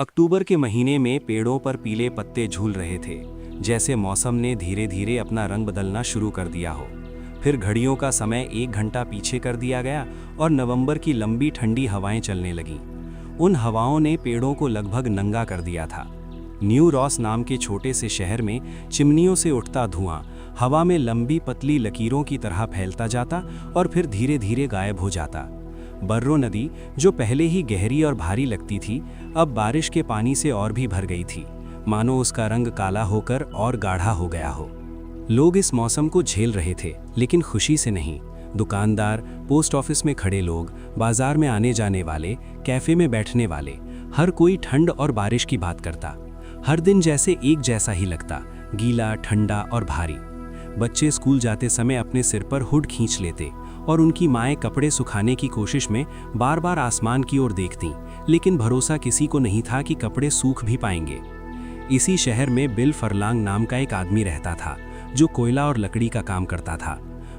अक्टूबर के महीने में पेड़ों पर पीले पत्ते झूल रहे थे, जैसे मौसम ने धीरे धीरे अपना रंग बदलना शुरू कर दिया हो। फिर घड़ियों का समय 1 घंटा पीछे कर दिया गया और नवंबर की लंबी ठंडी हवाएं चलने लगीं। उन हवाओं ने पेड़ों को लगभग नंगा कर दिया था। न्यू रॉस नाम के छोटे से शहर में चिमनियों से उठता धुआं हवा में लंबी पतली लकीरों की तरह फैलता जाता और फिर धीरे धीरे गायब हो जाता। बर्रो नदी, जो पहले ही गहरी और भारी लगती थी, अब बारिश के पानी से और भी भर गई थी, मानो उसका रंग काला होकर और गाढ़ा हो गया हो। लोग इस मौसम को झेल रहे थे, लेकिन खुशी से नहीं। दुकानदार, पोस्ट ऑफिस में खड़े लोग, बाजार में आने जाने वाले, कैफे में बैठने वाले, हर कोई ठंड और बारिश की बात करता। हर दिन जैसे एक जैसा ही लगता, गीला, ठंडा और भारी। बच्चे स्कूल जाते समय अपने सिर पर हुड खींच लेते और उनकी माएँ कपड़े सुखाने की कोशिश में बार बार आसमान की ओर देखतीं, लेकिन भरोसा किसी को नहीं था कि कपड़े सूख भी पाएंगे। इसी शहर में बिल फरलांग नाम का एक आदमी रहता था, जो कोयला और लकड़ी का काम करता था।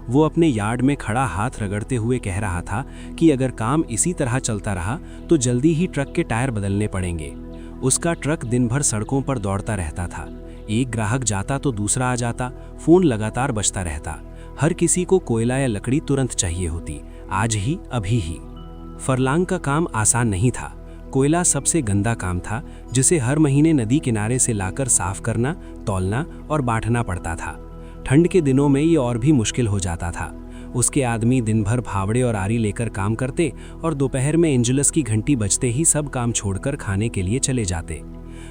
वो अपने यार्ड में खड़ा हाथ रगड़ते हुए कह रहा था कि अगर काम इसी तरह चलता रहा तो जल्दी ही ट्रक के टायर बदलने पड़ेंगे। उसका ट्रक दिन भर सड़कों पर दौड़ता रहता था। एक ग्राहक जाता तो दूसरा आ जाता, फोन लगातार बजता रहता। हर किसी को कोयला या लकड़ी तुरंत चाहिए होती, आज ही, अभी ही। फरलांग का काम आसान नहीं था। कोयला सबसे गंदा काम था, जिसे हर महीने नदी किनारे से लाकर साफ करना, तौलना और बांटना पड़ता था। ठंड के दिनों में ये और भी मुश्किल हो जाता था। उसके आदमी दिन भर फावड़े और आरी लेकर काम करते और दोपहर में एंजुलस की घंटी बजते ही सब काम छोड़कर खाने के लिए चले जाते।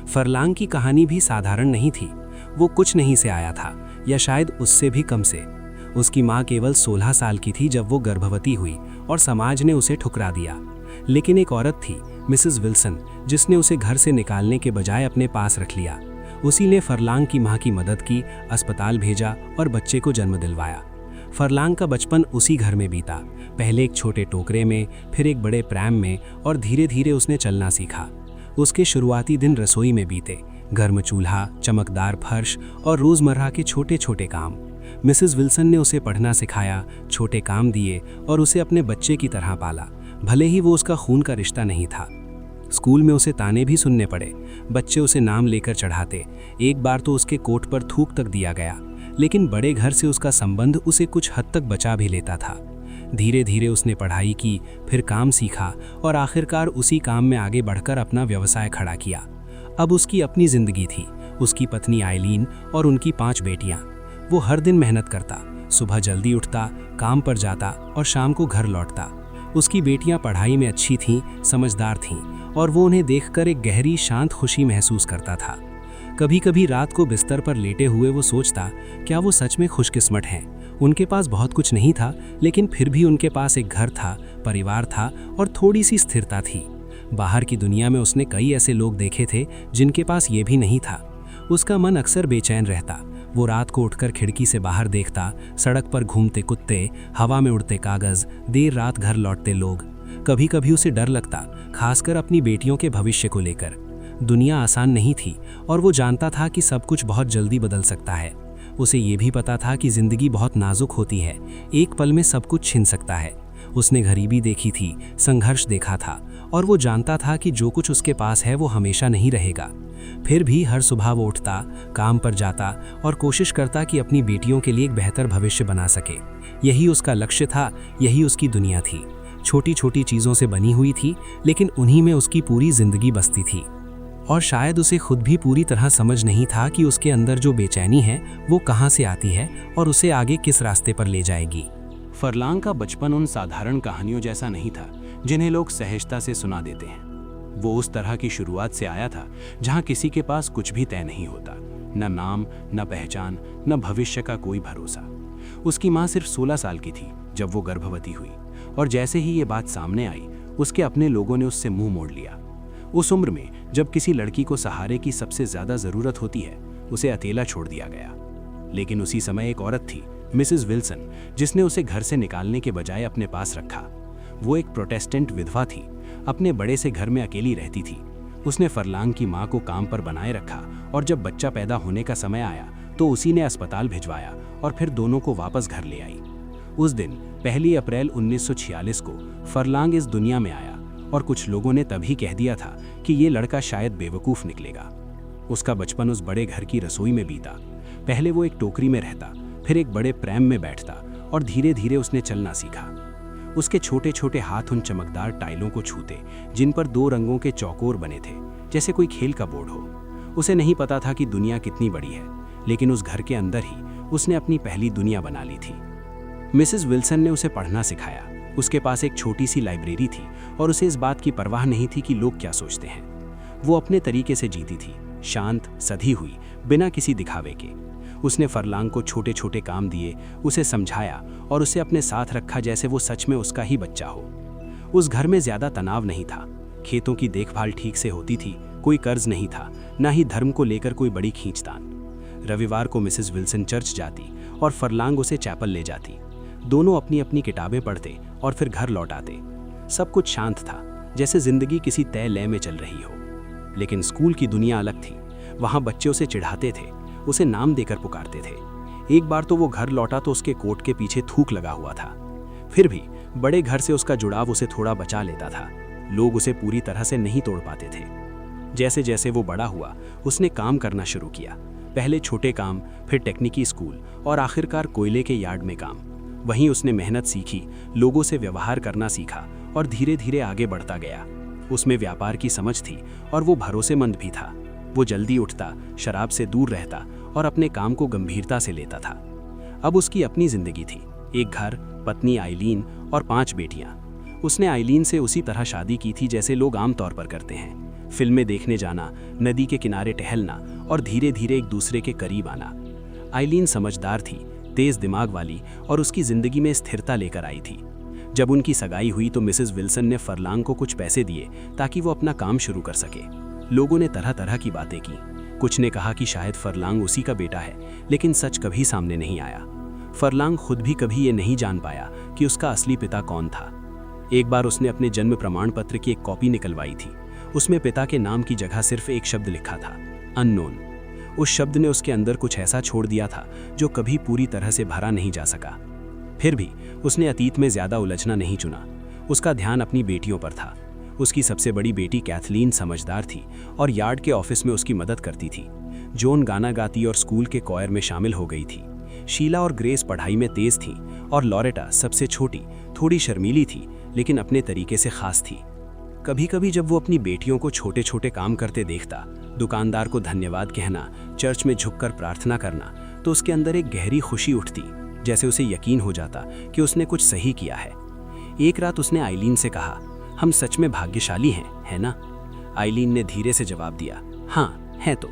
फरलांग की कहानी भी साधारण नहीं थी। वो कुछ नहीं से आया था, या शायद उससे भी कम से। उसकी माँ केवल 16 साल की थी जब वो गर्भवती हुई और समाज ने उसे ठुकरा दिया। लेकिन एक औरत थी, मिसेस विल्सन, जिसने उसे घर से निकालने के बजाय अपने पास रख लिया। उसी ने फरलांग की माँ की मदद की, अस्पताल भेजा और बच्चे को जन्म दिलवाया। फरलांग का बचपन उसी घर में बीता, पहले एक छोटे टोकरे में, फिर एक बड़े प्रैम में, और धीरे धीरे उसने चलना सीखा। उसके शुरुआती दिन रसोई में बीते, गर्म चूल्हा, चमकदार फर्श और रोज़मर्रा के छोटे छोटे काम। मिसेस विल्सन ने उसे पढ़ना सिखाया, छोटे काम दिए और उसे अपने बच्चे की तरह पाला, भले ही वो उसका खून का रिश्ता नहीं था। स्कूल में उसे ताने भी सुनने पड़े। बच्चे उसे नाम लेकर चढ़ाते। एक बार तो उसके कोट पर थूक तक दिया गया। लेकिन बड़े घर से उसका संबंध उसे कुछ हद तक बचा भी लेता था। धीरे धीरे उसने पढ़ाई की, फिर काम सीखा और आखिरकार उसी काम में आगे बढ़कर अपना व्यवसाय खड़ा किया। अब उसकी अपनी जिंदगी थी, उसकी पत्नी आइलीन और उनकी 5 बेटियां। वो हर दिन मेहनत करता, सुबह जल्दी उठता, काम पर जाता और शाम को घर लौटता। उसकी बेटियां पढ़ाई में अच्छी थीं, समझदार थीं और वो उन्हें देखकर एक गहरी शांत खुशी महसूस करता था। कभी कभी रात को बिस्तर पर लेटे हुए वो सोचता, क्या वो सच में खुशकिस्मत हैं? उनके पास बहुत कुछ नहीं था, लेकिन फिर भी उनके पास एक घर था, परिवार था और थोड़ी सी स्थिरता थी। बाहर की दुनिया में उसने कई ऐसे लोग देखे थे जिनके पास ये भी नहीं था। उसका मन अक्सर बेचैन रहता। वो रात को उठकर खिड़की से बाहर देखता, सड़क पर घूमते कुत्ते, हवा में उड़ते कागज, देर रात घर लौटते लोग। कभी कभी उसे डर लगता, खासकर अपनी बेटियों के भविष्य को लेकर। दुनिया आसान नहीं थी और वो जानता था कि सब कुछ बहुत जल्दी बदल सकता है। उसे ये भी पता था कि जिंदगी बहुत नाजुक होती है, एक पल में सब कुछ छिन सकता है। उसने गरीबी देखी थी, संघर्ष देखा था और वो जानता था कि जो कुछ उसके पास है वो हमेशा नहीं रहेगा। फिर भी हर सुबह वो उठता, काम पर जाता और कोशिश करता कि अपनी बेटियों के लिए एक बेहतर भविष्य बना सके। यही उसका लक्ष्य था, यही उसकी दुनिया थी। छोटी छोटी चीज़ों से बनी हुई थी, लेकिन उन्हीं में उसकी पूरी जिंदगी बसती थी। और शायद उसे खुद भी पूरी तरह समझ नहीं था कि उसके अंदर जो बेचैनी है वो कहाँ से आती है और उसे आगे किस रास्ते पर ले जाएगी। फरलांग का बचपन उन साधारण कहानियों जैसा नहीं था जिन्हें लोग सहजता से सुना देते हैं। वो उस तरह की शुरुआत से आया था जहाँ किसी के पास कुछ भी तय नहीं होता, न नाम, न पहचान, न भविष्य का कोई भरोसा। उसकी माँ सिर्फ 16 साल की थी जब वो गर्भवती हुई और जैसे ही ये बात सामने आई, उसके अपने लोगों ने उससे मुंह मोड़ लिया। उस उम्र में जब किसी लड़की को सहारे की सबसे ज्यादा जरूरत होती है, उसे अकेला छोड़ दिया गया। लेकिन उसी समय एक औरत थी, मिसेस विल्सन, जिसने उसे घर से निकालने के बजाय अपने पास रखा। वो एक प्रोटेस्टेंट विधवा थी, अपने बड़े से घर में अकेली रहती थी। उसने फरलांग की माँ को काम पर बनाए रखा और जब बच्चा पैदा होने का समय आया तो उसी ने अस्पताल भिजवाया और फिर दोनों को वापस घर ले आई। उस दिन 1 अप्रैल 1946 को फरलांग इस दुनिया में आया और कुछ लोगों ने तभी कह दिया था कि ये लड़का शायद बेवकूफ़ निकलेगा। उसका बचपन उस बड़े घर की रसोई में बीता। पहले वो एक टोकरी में रहता, फिर एक बड़े प्रैम में बैठता और धीरे धीरे उसने चलना सीखा। उसके छोटे छोटे हाथ उन चमकदार टाइलों को छूते जिन पर 2 रंगों के चौकोर बने थे, जैसे कोई खेल का बोर्ड हो। उसे नहीं पता था कि दुनिया कितनी बड़ी है, लेकिन उस घर के अंदर ही उसने अपनी पहली दुनिया बना ली थी। मिसेस विल्सन ने उसे पढ़ना सिखाया। उसके पास एक छोटी सी लाइब्रेरी थी और उसे इस बात की परवाह नहीं थी कि लोग क्या सोचते हैं। वो अपने तरीके से जीती थी, शांत, सधी हुई, बिना किसी दिखावे के। उसने फरलांग को छोटे छोटे काम दिए, उसे समझाया और उसे अपने साथ रखा जैसे वो सच में उसका ही बच्चा हो। उस घर में ज्यादा तनाव नहीं था। खेतों की देखभाल ठीक से होती थी, कोई कर्ज नहीं था, ना ही धर्म को लेकर कोई बड़ी खींचतान। रविवार को मिसेस विल्सन चर्च जाती और फरलांग उसे चैपल ले जाती। दोनों अपनी अपनी किताबें पढ़ते और फिर घर लौट आते। सब कुछ शांत था, जैसे जिंदगी किसी तय लय में चल रही हो। लेकिन स्कूल की दुनिया अलग थी। वहां बच्चे उसे चिढ़ाते थे, उसे नाम देकर पुकारते थे। एक बार तो वो घर लौटा तो उसके कोट के पीछे थूक लगा हुआ था। फिर भी बड़े घर से उसका जुड़ाव उसे थोड़ा बचा लेता था। लोग उसे पूरी तरह से नहीं तोड़ पाते थे। जैसे जैसे वो बड़ा हुआ, उसने काम करना शुरू किया। पहले छोटे काम, फिर टेक्निकी स्कूल और आखिरकार कोयले के यार्ड में काम। वहीं उसने मेहनत सीखी, लोगों से व्यवहार करना सीखा और धीरे धीरे आगे बढ़ता गया। उसमें व्यापार की समझ थी और वो भरोसेमंद भी था। वो जल्दी उठता, शराब से दूर रहता और अपने काम को गंभीरता से लेता था। अब उसकी अपनी जिंदगी थी, एक घर, पत्नी आइलीन और 5 बेटियां। उसने आइलीन से उसी तरह शादी की थी जैसे लोग आमतौर पर करते हैं। फिल्में देखने जाना, नदी के किनारे टहलना और धीरे धीरे एक दूसरे के करीब आना। आइलीन समझदार थी, तेज दिमाग वाली और उसकी जिंदगी में स्थिरता लेकर आई थी। जब उनकी सगाई हुई तो मिसेस विल्सन ने फरलांग को कुछ पैसे दिए ताकि वो अपना काम शुरू कर सके। लोगों ने तरह तरह की बातें की। कुछ ने कहा कि शायद फरलांग उसी का बेटा है, लेकिन सच कभी सामने नहीं आया। फरलांग खुद भी कभी ये नहीं जान पाया कि उसका असली पिता कौन था। एक बार उसने अपने जन्म प्रमाण पत्र की एक कॉपी निकलवाई थी। उसमें पिता के नाम की जगह सिर्फ एक शब्द लिखा था, अननोन। उस शब्द ने उसके अंदर कुछ ऐसा छोड़ दिया था जो कभी पूरी तरह से भरा नहीं जा सका। फिर भी उसने अतीत में ज्यादा उलझना नहीं चुना। उसका ध्यान अपनी बेटियों पर था। उसकी सबसे बड़ी बेटी कैथलीन समझदार थी और यार्ड के ऑफिस में उसकी मदद करती थी। जोन गाना गाती और स्कूल के कॉयर में शामिल हो गई थी। शीला और ग्रेस पढ़ाई में तेज थी और लॉरेटा सबसे छोटी थोड़ी शर्मीली थी, लेकिन अपने तरीके से खास थी। कभी कभी जब वो अपनी बेटियों को छोटे छोटे काम करते देखता, दुकानदार को धन्यवाद कहना, चर्च में झुककर प्रार्थना करना, तो उसके अंदर एक गहरी खुशी उठती, जैसे उसे यकीन हो जाता कि उसने कुछ सही किया है। एक रात उसने आइलीन से कहा, हम सच में भाग्यशाली हैं, है ना? आइलीन ने धीरे से जवाब दिया, हाँ है तो।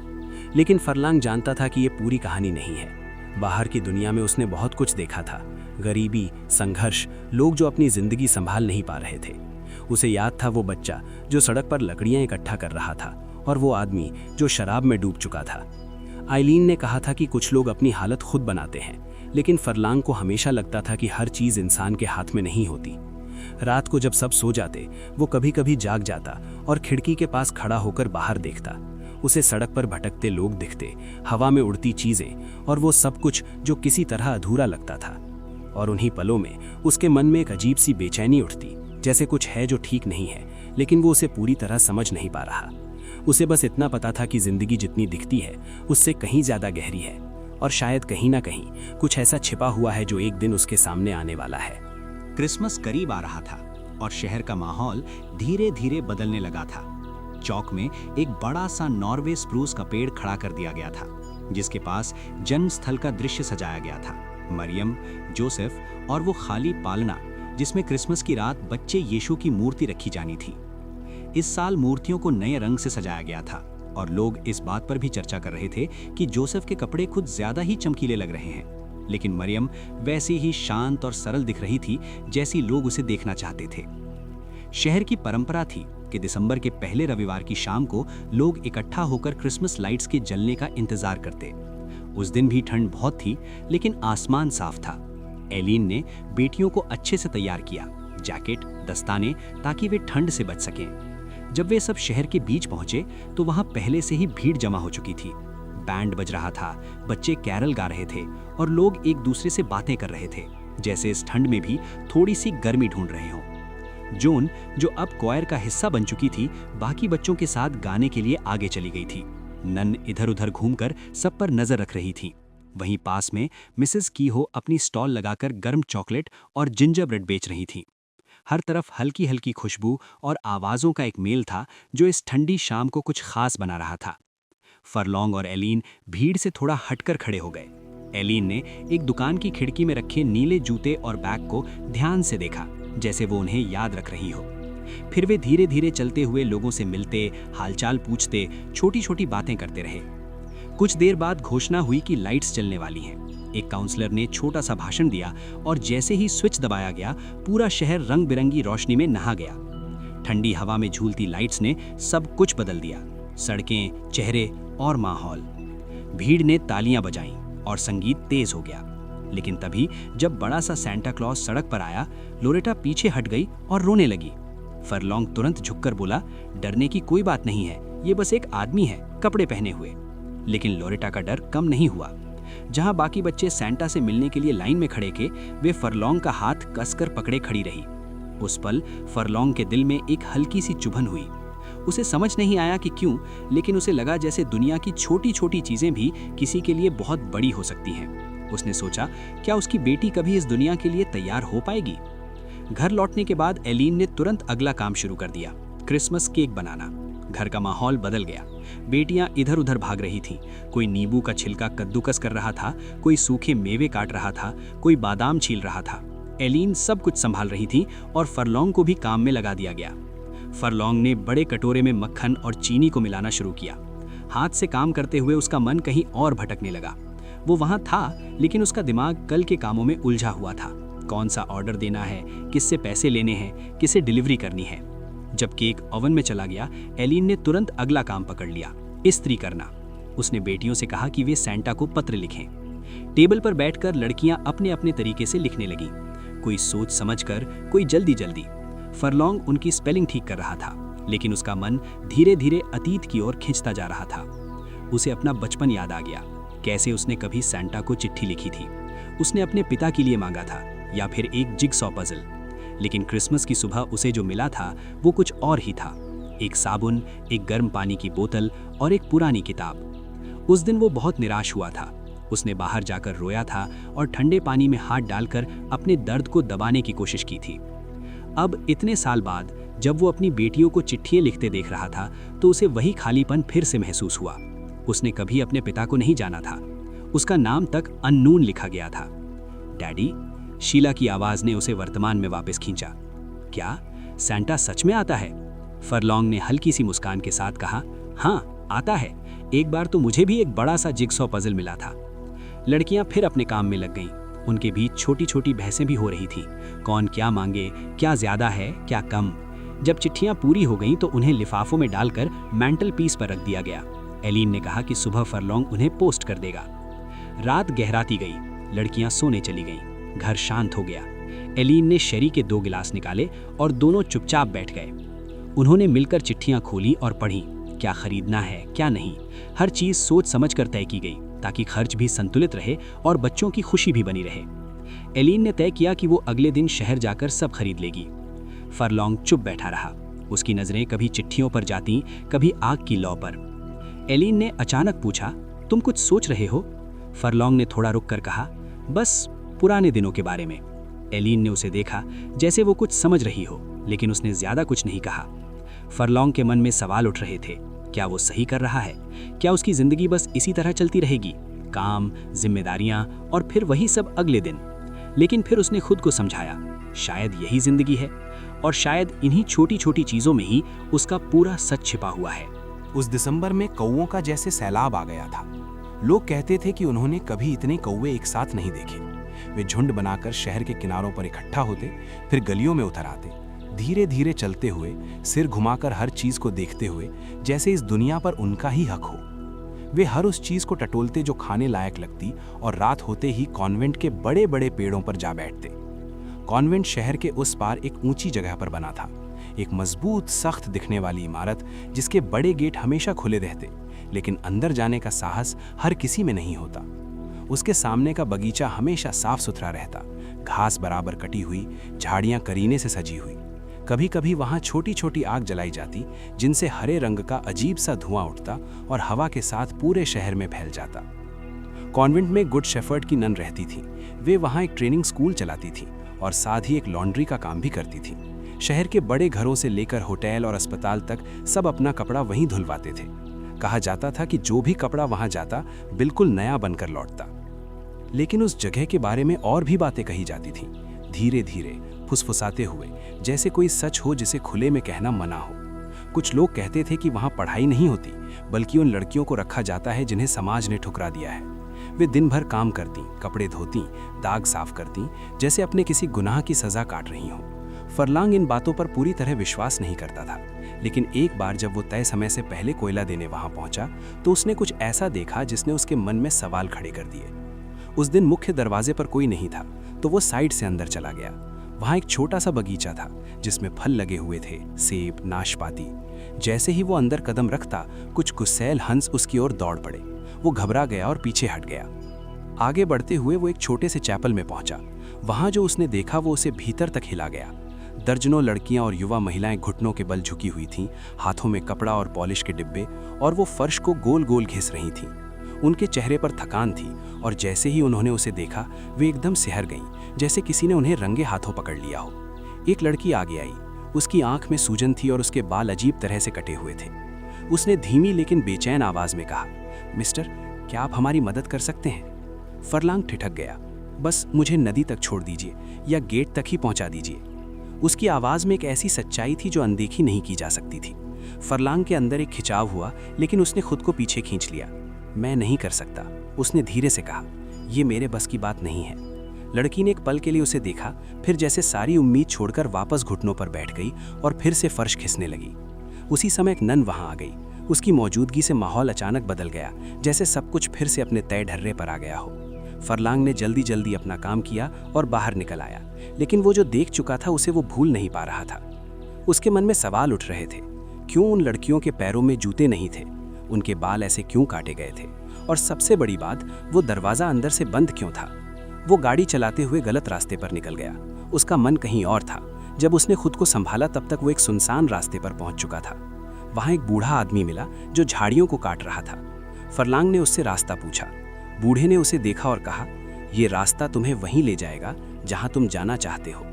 लेकिन फरलांग जानता था कि ये पूरी कहानी नहीं है। बाहर की दुनिया में उसने बहुत कुछ देखा था, गरीबी, संघर्ष, लोग जो अपनी जिंदगी संभाल नहीं पा रहे थे। उसे याद था वो बच्चा जो सड़क पर लकड़ियां इकट्ठा कर रहा था और वो आदमी जो शराब में डूब चुका था। आइलीन ने कहा था कि कुछ लोग अपनी हालत खुद बनाते हैं, लेकिन फरलांग को हमेशा लगता था कि हर चीज इंसान के हाथ में नहीं होती। रात को जब सब सो जाते, वो कभी कभी जाग जाता और खिड़की के पास खड़ा होकर बाहर देखता। उसे सड़क पर भटकते लोग दिखते, हवा में उड़ती चीजें और वो सब कुछ जो किसी तरह अधूरा लगता था। और उन्हीं पलों में उसके मन में एक अजीब सी बेचैनी उठती, जैसे कुछ है जो ठीक नहीं है, लेकिन वो उसे पूरी तरह समझ नहीं पा रहा। उसे बस इतना पता था कि जिंदगी जितनी दिखती है उससे कहीं ज्यादा गहरी है और शायद कहीं ना कहीं कुछ ऐसा छिपा हुआ है जो एक दिन उसके सामने आने वाला है। क्रिसमस करीब आ रहा था और शहर का माहौल धीरे धीरे बदलने लगा था। चौक में एक बड़ा सा नॉर्वे स्प्रूस का पेड़ खड़ा कर दिया गया था, जिसके पास जन्म स्थल का दृश्य सजाया गया था। मरियम, जोसेफ और वो खाली पालना जिसमें क्रिसमस की रात बच्चे यीशु की मूर्ति रखी जानी थी। इस साल मूर्तियों को नए रंग से सजाया गया था और लोग इस बात पर भी चर्चा कर रहे थे कि जोसेफ के कपड़े कुछ ज्यादा ही चमकीले लग रहे हैं, लेकिन मरियम वैसी ही शांत और सरल दिख रही थी जैसी लोग उसे देखना चाहते थे। शहर की परंपरा थी कि दिसंबर के पहले रविवार की शाम को लोग इकट्ठा होकर क्रिसमस लाइट्स के जलने का इंतजार करते। उस दिन भी ठंड बहुत थी, लेकिन आसमान साफ था। एलिन ने बेटियों को अच्छे से तैयार किया, जैकेट, दस्ताने, ताकि वे ठंड से बच सकें। जब वे सब शहर के बीच पहुंचे तो वहां पहले से ही भीड़ जमा हो चुकी थी। बैंड बज रहा था, बच्चे कैरल गा रहे थे और लोग एक दूसरे से बातें कर रहे थे, जैसे इस ठंड में भी थोड़ी सी गर्मी ढूंढ रहे हों। जोन, जो अब क्वायर का हिस्सा बन चुकी थी, बाकी बच्चों के साथ गाने के लिए आगे चली गई थी। नन इधर-उधर घूमकर सब पर नजर रख रही थी। वहीं पास में मिसेस कीहो अपनी स्टॉल लगाकर गर्म चॉकलेट और जिंजर ब्रेड बेच रही थी। हर तरफ हल्की हल्की खुशबू और आवाज़ों का एक मेल था जो इस ठंडी शाम को कुछ खास बना रहा था। फरलोंग और एलीन भीड़ से थोड़ा हटकर खड़े हो गए। एलीन ने एक दुकान की खिड़की में रखे नीले जूते और बैग को ध्यान से देखा, जैसे वो उन्हें याद रख रही हो। फिर वे धीरे धीरे चलते हुए लोगों से मिलते, हालचाल पूछते, छोटी छोटी बातें करते रहे। कुछ देर बाद घोषणा हुई कि लाइट्स चलने वाली हैं। एक काउंसलर ने छोटा सा भाषण दिया और जैसे ही स्विच दबाया गया, पूरा शहर रंग बिरंगी रोशनी में नहा गया। ठंडी हवा में झूलती लाइट्स ने सब कुछ बदल दिया, सड़कें, चेहरे और माहौल। भीड़ ने तालियां बजाईं और संगीत तेज हो गया। लेकिन तभी जब बड़ा सा सेंटा क्लॉज सड़क पर आया, लोरेटा पीछे हट गई और रोने लगी। फरलोंग तुरंत झुककर बोला, डरने की कोई बात नहीं है, ये बस एक आदमी है, कपड़े पहने हुए। लेकिन लोरेटा का डर कम नहीं हुआ। जहां बाकी बच्चे सेंटा से मिलने के लिए लाइन में खड़े थे, वे फरलोंग का हाथ कसकर पकड़े खड़ी रही। उस पल फरलोंग के दिल में एक हल्की सी चुभन हुई। उसे समझ नहीं आया कि क्यों, लेकिन उसे लगा जैसे दुनिया की छोटी छोटी चीजें भी किसी के लिए बहुत बड़ी हो सकती हैं। उसने सोचा, क्या उसकी बेटी कभी इस दुनिया के लिए तैयार हो पाएगी? घर लौटने के बाद एलीन ने तुरंत अगला काम शुरू कर दिया, क्रिसमस केक बनाना। घर का माहौल बदल गया। बेटियां इधर उधर भाग रही थीं। कोई नींबू का छिलका कद्दूकस कर रहा था, कोई सूखे मेवे काट रहा था, कोई बादाम छील रहा था। एलीन सब कुछ संभाल रही थी और फरलोंग को भी काम में लगा दिया गया। फरलोंग ने बड़े कटोरे में मक्खन और चीनी को मिलाना शुरू किया। हाथ से काम करते हुए उसका मन कहीं और भटकने लगा। वो वहां था, लेकिन उसका दिमाग कल के कामों में उलझा हुआ था। कौन सा ऑर्डर देना है, किससे पैसे लेने हैं, किसे डिलीवरी करनी है। जब केक ओवन में चला गया, एलीन ने तुरंत अगला काम पकड़ लिया, इस्त्री करना। उसने बेटियों से कहा कि वे सेंटा को पत्र लिखें। टेबल पर बैठकर लड़कियां अपने अपने तरीके से लिखने लगीं, कोई सोच समझकर, कोई जल्दी जल्दी। फरलोंग उनकी स्पेलिंग ठीक कर रहा था, लेकिन उसका मन धीरे धीरे अतीत की ओर खिंचता जा रहा था। उसे अपना बचपन याद आ गया, कैसे उसने कभी सेंटा को चिट्ठी लिखी थी, उसने अपने पिता के लिए मांगा था, या फिर एक जिगसॉ पजल। लेकिन क्रिसमस की सुबह उसे जो मिला था वो कुछ और ही था, एक साबुन, एक गर्म पानी की बोतल और एक पुरानी किताब। उस दिन वो बहुत निराश हुआ था। उसने बाहर जाकर रोया था और ठंडे पानी में हाथ डालकर अपने दर्द को दबाने की कोशिश की थी। अब इतने साल बाद जब वो अपनी बेटियों को चिट्ठियां लिखते देख रहा था, तो उसे वही खालीपन फिर से महसूस हुआ। उसने कभी अपने पिता को नहीं जाना था, उसका नाम तक अननोन लिखा गया था। डैडी, शीला की आवाज ने उसे वर्तमान में वापस खींचा। क्या सेंटा सच में आता है? फरलोंग ने हल्की सी मुस्कान के साथ कहा, हाँ आता है। एक बार तो मुझे भी एक बड़ा सा जिगसॉ पजल मिला था। लड़कियां फिर अपने काम में लग गईं। उनके बीच छोटी छोटी बहसें भी हो रही थी, कौन क्या मांगे, क्या ज्यादा है, क्या कम। जब चिट्ठियां पूरी हो गईं तो उन्हें लिफाफों में डालकर मैंटल पीस पर रख दिया गया। एलीन ने कहा कि सुबह फरलोंग उन्हें पोस्ट कर देगा। रात गहराती गई, लड़कियां सोने चली गईं। घर शांत हो गया। एलीन ने शरी के 2 गिलास निकाले और दोनों चुपचाप बैठ गए। उन्होंने मिलकर चिट्ठियां खोली और पढ़ी। क्या खरीदना है, क्या नहीं, हर चीज सोच समझ कर तय की गई, ताकि खर्च भी संतुलित रहे और बच्चों की खुशी भी बनी रहे। एलीन ने तय किया कि वो अगले दिन शहर जाकर सब खरीद लेगी। फरलोंग चुप बैठा रहा। उसकी नजरें कभी चिट्ठियों पर जाती, कभी आग की लौ पर। एलीन ने अचानक पूछा, तुम कुछ सोच रहे हो? फरलोंग ने थोड़ा रुक कर कहा, बस पुराने दिनों के बारे में। एलीन ने उसे देखा जैसे वो कुछ समझ रही हो, लेकिन उसने ज्यादा कुछ नहीं कहा। फरलोंग के मन में सवाल उठ रहे थे, क्या वो सही कर रहा है? क्या उसकी जिंदगी बस इसी तरह चलती रहेगी, काम, जिम्मेदारियां और फिर वही सब अगले दिन? लेकिन फिर उसने खुद को समझाया, शायद यही जिंदगी है, और शायद इन्हीं छोटी छोटी चीजों में ही उसका पूरा सच छिपा हुआ है। उस दिसंबर में कौओं का जैसे सैलाब आ गया था। लोग कहते थे कि उन्होंने कभी इतने कौवे एक साथ नहीं देखे। वे झुंड बनाकर शहर के किनारों पर इकट्ठा होते, फिर गलियों में उतर आते, धीरे धीरे चलते हुए, सिर घुमाकर हर चीज को देखते हुए, जैसे इस दुनिया पर उनका ही हक हो। वे हर उस चीज को टटोलते जो खाने लायक लगती, और रात होते ही कॉन्वेंट के बड़े बड़े पेड़ों पर जा बैठते। कॉन्वेंट शहर के उस पार एक ऊंची जगह पर बना था, एक मजबूत सख्त दिखने वाली इमारत जिसके बड़े गेट हमेशा खुले रहते, लेकिन अंदर जाने का साहस हर किसी में नहीं होता। उसके सामने का बगीचा हमेशा साफ सुथरा रहता, घास बराबर कटी हुई, झाड़ियां करीने से सजी हुई। कभी कभी वहां छोटी छोटी आग जलाई जाती जिनसे हरे रंग का अजीब सा धुआं उठता और हवा के साथ पूरे शहर में फैल जाता। कॉन्वेंट में गुड शेफर्ड की नन रहती थी। वे वहां एक ट्रेनिंग स्कूल चलाती थी और साथ ही एक लॉन्ड्री का काम भी करती थी। शहर के बड़े घरों से लेकर होटल और अस्पताल तक सब अपना कपड़ा वहीं धुलवाते थे। कहा जाता था कि जो भी कपड़ा वहां जाता बिल्कुल नया बनकर लौटता। लेकिन उस जगह के बारे में और भी बातें कही जाती थीं, धीरे धीरे फुसफुसाते हुए, जैसे कोई सच हो जिसे खुले में कहना मना हो। कुछ लोग कहते थे कि वहां पढ़ाई नहीं होती, बल्कि उन लड़कियों को रखा जाता है जिन्हें समाज ने ठुकरा दिया है। वे दिन भर काम करती, कपड़े धोती, दाग साफ करती, जैसे अपने किसी गुनाह की सजा काट रही हों। फरलांग इन बातों पर पूरी तरह विश्वास नहीं करता था, लेकिन एक बार जब वो तय समय से पहले कोयला देने वहां पहुंचा तो उसने कुछ ऐसा देखा जिसने उसके मन में सवाल खड़े कर दिए। उस दिन मुख्य दरवाजे पर कोई नहीं था, तो वो साइड से अंदर चला गया। वहां एक छोटा सा बगीचा था जिसमें फल लगे हुए थे, सेब, नाशपाती। जैसे ही वो अंदर कदम रखता, कुछ गुस्सैल हंस उसकी ओर दौड़ पड़े। वो घबरा गया और पीछे हट गया। आगे बढ़ते हुए वो एक छोटे से चैपल में पहुंचा। वहां जो उसने देखा वो उसे भीतर तक हिला गया। दर्जनों लड़कियां और युवा महिलाएं घुटनों के बल झुकी हुई थीं, हाथों में कपड़ा और पॉलिश के डिब्बे, और वो फर्श को गोल गोल घिस रही थीं। उनके चेहरे पर थकान थी और जैसे ही उन्होंने उसे देखा वे एकदम सिहर गईं, जैसे किसी ने उन्हें रंगे हाथों पकड़ लिया हो। एक लड़की आगे आई। उसकी आंख में सूजन थी और उसके बाल अजीब तरह से कटे हुए थे। उसने धीमी लेकिन बेचैन आवाज में कहा, मिस्टर, क्या आप हमारी मदद कर सकते हैं? फरलांग ठिठक गया। बस मुझे नदी तक छोड़ दीजिए या गेट तक ही पहुंचा दीजिए। उसकी आवाज में एक ऐसी सच्चाई थी जो अनदेखी नहीं की जा सकती थी। फरलांग के अंदर एक खिंचाव हुआ, लेकिन उसने खुद को पीछे खींच लिया। मैं नहीं कर सकता, उसने धीरे से कहा। ये मेरे बस की बात नहीं है। लड़की ने एक पल के लिए उसे देखा, फिर जैसे सारी उम्मीद छोड़कर वापस घुटनों पर बैठ गई और फिर से फर्श खिसने लगी। उसी समय एक नन वहां आ गई। उसकी मौजूदगी से माहौल अचानक बदल गया, जैसे सब कुछ फिर से अपने तय ढर्रे पर आ गया हो। फरलांग ने जल्दी जल्दी अपना काम किया और बाहर निकल आया, लेकिन वो जो देख चुका था उसे वो भूल नहीं पा रहा था। उसके मन में सवाल उठ रहे थे। क्यों उन लड़कियों के पैरों में जूते नहीं थे? उनके बाल ऐसे क्यों काटे गए थे? और सबसे बड़ी बात, वो दरवाज़ा अंदर से बंद क्यों था? वो गाड़ी चलाते हुए गलत रास्ते पर निकल गया। उसका मन कहीं और था। जब उसने खुद को संभाला तब तक वो एक सुनसान रास्ते पर पहुंच चुका था। वहां एक बूढ़ा आदमी मिला जो झाड़ियों को काट रहा था। फरलांग ने उससे रास्ता पूछा। बूढ़े ने उसे देखा और कहा, ये रास्ता तुम्हें वहीं ले जाएगा जहां तुम जाना चाहते हो।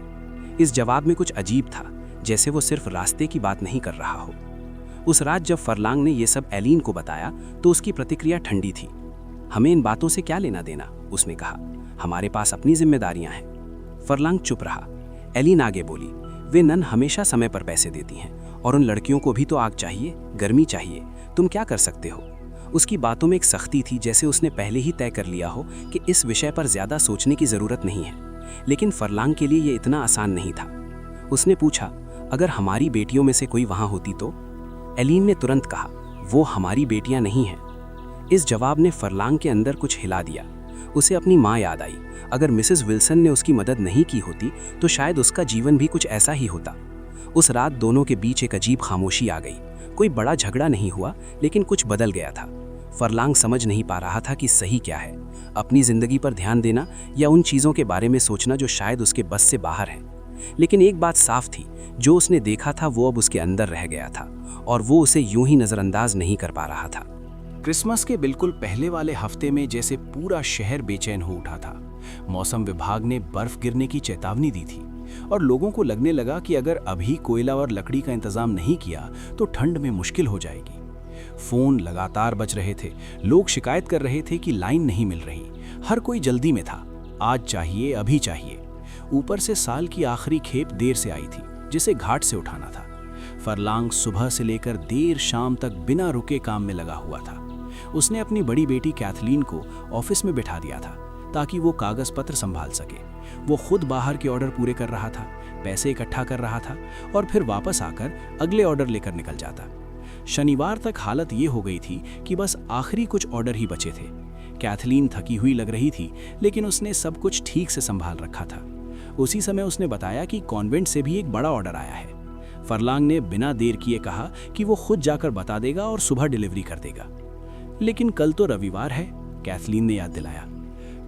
इस जवाब में कुछ अजीब था, जैसे वो सिर्फ रास्ते की बात नहीं कर रहा हो। उस रात जब फरलांग ने ये सब एलिन को बताया तो उसकी प्रतिक्रिया ठंडी थी। हमें इन बातों से क्या लेना देना, उसने कहा। हमारे पास अपनी जिम्मेदारियां हैं। फरलांग चुप रहा। एलिन आगे बोली, वे नन हमेशा समय पर पैसे देती हैं और उन लड़कियों को भी तो आग चाहिए, गर्मी चाहिए। तुम क्या कर सकते हो? उसकी बातों में एक सख्ती थी, जैसे उसने पहले ही तय कर लिया हो कि इस विषय पर ज्यादा सोचने की जरूरत नहीं है। लेकिन फरलांग के लिए ये इतना आसान नहीं था। उसने पूछा, अगर हमारी बेटियों में से कोई वहां होती तो? एलिन ने तुरंत कहा, वो हमारी बेटियां नहीं हैं। इस जवाब ने फरलांग के अंदर कुछ हिला दिया। उसे अपनी माँ याद आई। अगर मिसेस विल्सन ने उसकी मदद नहीं की होती तो शायद उसका जीवन भी कुछ ऐसा ही होता। उस रात दोनों के बीच एक अजीब खामोशी आ गई। कोई बड़ा झगड़ा नहीं हुआ, लेकिन कुछ बदल गया था। फरलांग समझ नहीं पा रहा था कि सही क्या है, अपनी जिंदगी पर ध्यान देना या उन चीज़ों के बारे में सोचना जो शायद उसके बस से बाहर हैं। लेकिन एक बात साफ थी, जो उसने देखा था वो अब उसके अंदर रह गया था और वो उसे यूं ही नज़रअंदाज नहीं कर पा रहा था। क्रिसमस के बिल्कुल पहले वाले हफ्ते में जैसे पूरा शहर बेचैन हो उठा था। मौसम विभाग ने बर्फ गिरने की चेतावनी दी थी और लोगों को लगने लगा कि अगर अभी कोयला और लकड़ी का इंतजाम नहीं किया तो ठंड में मुश्किल हो जाएगी। फोन लगातार बज रहे थे। लोग शिकायत कर रहे थे कि लाइन नहीं मिल रही। हर कोई जल्दी में था, आज चाहिए, अभी चाहिए। ऊपर से साल की आखिरी खेप देर से आई थी, जिसे घाट से उठाना था। फरलांग सुबह से लेकर देर शाम तक बिना रुके काम में लगा हुआ था। उसने अपनी बड़ी बेटी कैथलीन को ऑफिस में बिठा दिया था ताकि वो कागज पत्र संभाल सके। वो खुद बाहर के ऑर्डर पूरे कर रहा था, पैसे इकट्ठा कर रहा था और फिर वापस आकर अगले ऑर्डर लेकर निकल जाता। शनिवार तक हालत ये हो गई थी कि बस आखिरी कुछ ऑर्डर ही बचे थे। कैथलीन थकी हुई लग रही थी, लेकिन उसने सब कुछ ठीक से संभाल रखा था। उसी समय उसने बताया कि कॉन्वेंट से भी एक बड़ा ऑर्डर आया है। फरलांग ने बिना देर किए कहा कि वो खुद जाकर बता देगा और सुबह डिलीवरी कर देगा। लेकिन कल तो रविवार है, कैथलीन ने याद दिलाया।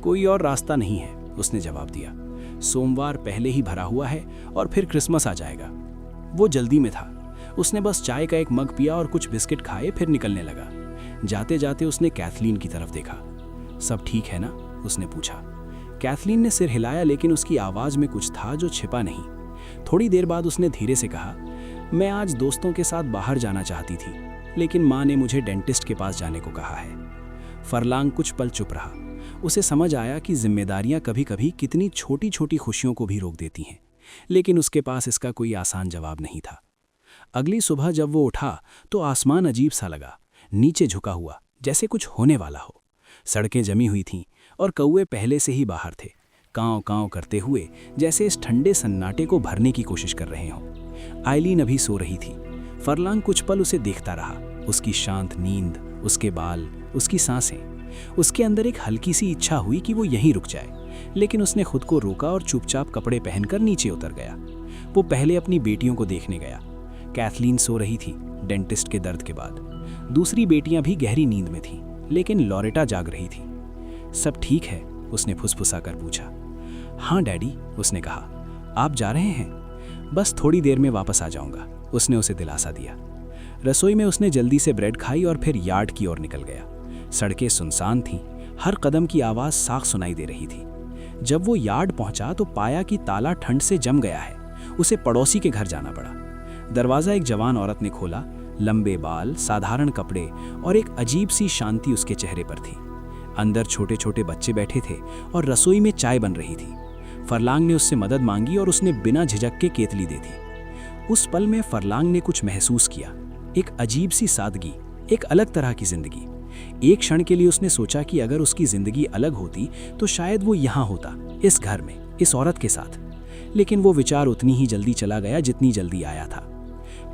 कोई और रास्ता नहीं है, उसने जवाब दिया। सोमवार पहले ही भरा हुआ है और फिर क्रिसमस आ जाएगा। वो जल्दी में था। उसने बस चाय का एक मग पिया और कुछ बिस्किट खाए, फिर निकलने लगा। जाते जाते उसने कैथलीन की तरफ देखा। सब ठीक है ना? उसने पूछा। कैथलीन ने सिर हिलाया, लेकिन उसकी आवाज में कुछ था जो छिपा नहीं। थोड़ी देर बाद उसने धीरे से कहा, मैं आज दोस्तों के साथ बाहर जाना चाहती थी, लेकिन माँ ने मुझे डेंटिस्ट के पास जाने को कहा है। फरलांग कुछ पल चुप रहा। उसे समझ आया कि जिम्मेदारियां कभी कभी कितनी छोटी छोटी खुशियों को भी रोक देती हैं, लेकिन उसके पास इसका कोई आसान जवाब नहीं था। अगली सुबह जब वो उठा तो आसमान अजीब सा लगा, नीचे झुका हुआ, जैसे कुछ होने वाला हो। सड़कें जमी हुई थीं और कौवे पहले से ही बाहर थे, कांव कांव करते हुए, जैसे इस ठंडे सन्नाटे को भरने की कोशिश कर रहे हों। आइलीन अभी सो रही थी। फरलांग कुछ पल उसे देखता रहा, उसकी शांत नींद, उसके बाल, उसकी सांसें। उसके अंदर एक हल्की सी इच्छा हुई कि वो यहीं रुक जाए, लेकिन उसने खुद को रोका और चुपचाप कपड़े पहनकर नीचे उतर गया। वो पहले अपनी बेटियों को देखने गया। कैथलीन सो रही थी डेंटिस्ट के दर्द के बाद। दूसरी बेटियां भी गहरी नींद में थीं, लेकिन लॉरेटा जाग रही थी। सब ठीक है? उसने फुसफुसाकर पूछा। हाँ डैडी, उसने कहा। आप जा रहे हैं? बस थोड़ी देर में वापस आ जाऊंगा, उसने उसे दिलासा दिया। रसोई में उसने जल्दी से ब्रेड खाई और फिर यार्ड की ओर निकल गया। सड़कें सुनसान थीं, हर कदम की आवाज़ साफ सुनाई दे रही थी। जब वो यार्ड पहुंचा तो पाया कि ताला ठंड से जम गया है। उसे पड़ोसी के घर जाना पड़ा। दरवाज़ा एक जवान औरत ने खोला। लंबे बाल, साधारण कपड़े और एक अजीब सी शांति उसके चेहरे पर थी। अंदर छोटे छोटे बच्चे बैठे थे और रसोई में चाय बन रही थी। फरलांग ने उससे मदद मांगी और उसने बिना झिझक के केतली दे दी। उस पल में फरलांग ने कुछ महसूस किया, एक अजीब सी सादगी, एक अलग तरह की जिंदगी। एक क्षण के लिए उसने सोचा कि अगर उसकी जिंदगी अलग होती तो शायद वो यहाँ होता, इस घर में, इस औरत के साथ। लेकिन वो विचार उतनी ही जल्दी चला गया जितनी जल्दी आया था।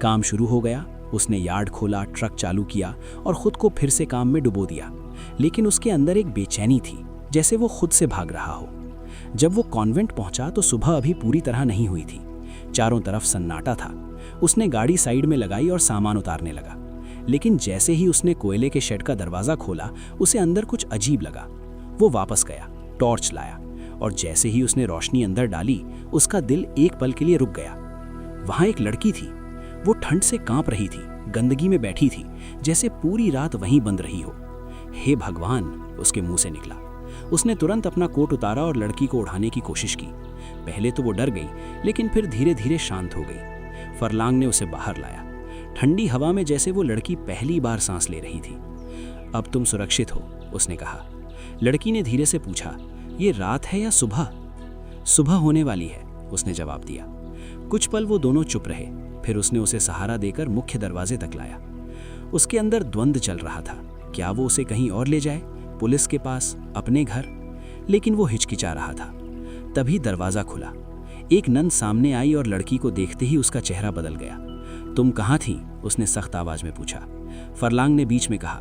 काम शुरू हो गया। उसने यार्ड खोला, ट्रक चालू किया और खुद को फिर से काम में डुबो दिया। लेकिन उसके अंदर एक बेचैनी थी, जैसे वो खुद से भाग रहा हो। जब वो कॉन्वेंट पहुंचा तो सुबह अभी पूरी तरह नहीं हुई थी। चारों तरफ सन्नाटा था। उसने गाड़ी साइड में लगाई और सामान उतारने लगा। लेकिन जैसे ही उसने कोयले के शेड का दरवाज़ा खोला, उसे अंदर कुछ अजीब लगा। वो वापस गया, टॉर्च लाया और जैसे ही उसने रोशनी अंदर डाली, उसका दिल एक पल के लिए रुक गया। वहाँ एक लड़की थी। वो ठंड से कांप रही थी, गंदगी में बैठी थी, जैसे पूरी रात वहीं बंद रही हो। हे भगवान, उसके मुंह से निकला। उसने तुरंत अपना कोट उतारा और लड़की को उठाने की कोशिश की। पहले तो वो डर गई, लेकिन फिर धीरे धीरे शांत हो गई। फरलांग ने उसे बाहर लाया। ठंडी हवा में जैसे वो लड़की पहली बार सांस ले रही थी। अब तुम सुरक्षित हो, उसने कहा। लड़की ने धीरे से पूछा, ये रात है या सुबह? सुबह होने वाली है, उसने जवाब दिया। कुछ पल वो दोनों चुप रहे। फिर उसने उसे सहारा देकर मुख्य दरवाजे तक लाया। उसके अंदर द्वंद्व चल रहा था, क्या वो उसे कहीं और ले जाए, पुलिस के पास, अपने घर? लेकिन वो हिचकिचा रहा था। तभी दरवाज़ा खुला। एक नन सामने आई और लड़की को देखते ही उसका चेहरा बदल गया। तुम कहाँ थी? उसने सख्त आवाज़ में पूछा। फरलांग ने बीच में कहा,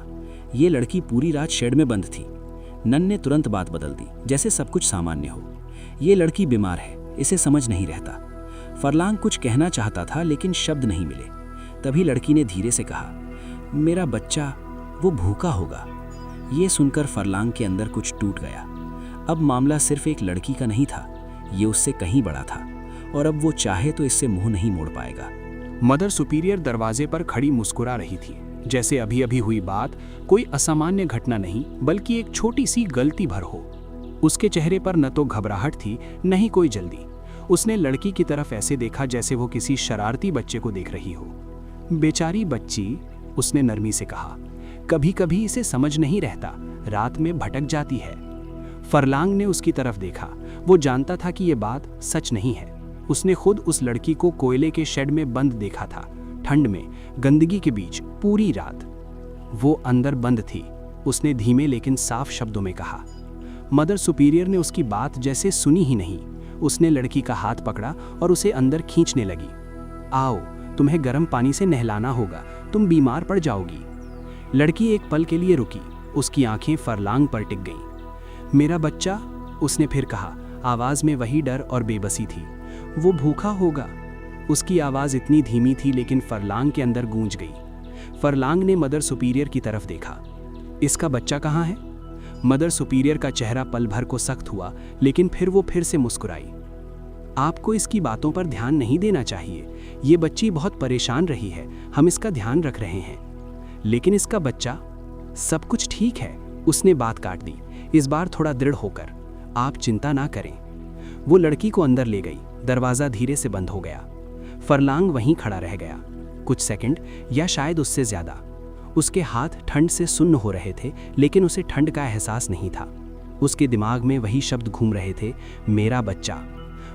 ये लड़की पूरी रात शेड में बंद थी। नन ने तुरंत बात बदल दी, जैसे सब कुछ सामान्य हो। ये लड़की बीमार है, इसे समझ नहीं रहता। फरलांग कुछ कहना चाहता था, लेकिन शब्द नहीं मिले। तभी लड़की ने धीरे से कहा, मेरा बच्चा, वो भूखा होगा। ये सुनकर फरलांग के अंदर कुछ टूट गया। अब मामला सिर्फ एक लड़की का नहीं था, ये उससे कहीं बड़ा था, और अब वो चाहे तो इससे मुंह नहीं मोड़ पाएगा। मदर सुपीरियर दरवाजे पर खड़ी मुस्कुरा रही थी, जैसे अभी अभी हुई बात कोई असामान्य घटना नहीं, बल्कि एक छोटी सी गलती भर हो। उसके चेहरे पर न तो घबराहट थी, न ही कोई जल्दी। उसने लड़की की तरफ ऐसे देखा जैसे वो किसी शरारती बच्चे को देख रही हो। बेचारी बच्ची, उसने नरमी से कहा, कभी कभी इसे समझ नहीं रहता, रात में भटक जाती है। फरलांग ने उसकी तरफ देखा। वो जानता था कि ये बात सच नहीं है। उसने खुद उस लड़की को कोयले के शेड में बंद देखा था, ठंड में, गंदगी के बीच, पूरी रात। वो अंदर बंद थी, उसने धीमे लेकिन साफ शब्दों में कहा। मदर सुपीरियर ने उसकी बात जैसे सुनी ही नहीं। उसने लड़की का हाथ पकड़ा और उसे अंदर खींचने लगी। आओ, तुम्हें गर्म पानी से नहलाना होगा, तुम बीमार पड़ जाओगी। लड़की एक पल के लिए रुकी, उसकी आंखें फरलांग पर टिक गईं। मेरा बच्चा, उसने फिर कहा, आवाज़ में वही डर और बेबसी थी। वो भूखा होगा। उसकी आवाज़ इतनी धीमी थी, लेकिन फरलांग के अंदर गूंज गई। फरलांग ने मदर सुपीरियर की तरफ देखा। इसका बच्चा कहाँ है? मदर सुपीरियर का चेहरा पल भर को सख्त हुआ, लेकिन फिर वो फिर से मुस्कुराई। आपको इसकी बातों पर ध्यान नहीं देना चाहिए। ये बच्ची बहुत परेशान रही है, हम इसका ध्यान रख रहे हैं। लेकिन इसका बच्चा, सब कुछ ठीक है, उसने बात काट दी, इस बार थोड़ा दृढ़ होकर। आप चिंता ना करें। वो लड़की को अंदर ले गई। दरवाज़ा धीरे से बंद हो गया। फरलांग वहीं खड़ा रह गया, कुछ सेकंड या शायद उससे ज़्यादा। उसके हाथ ठंड से सुन्न हो रहे थे, लेकिन उसे ठंड का एहसास नहीं था। उसके दिमाग में वही शब्द घूम रहे थे, मेरा बच्चा।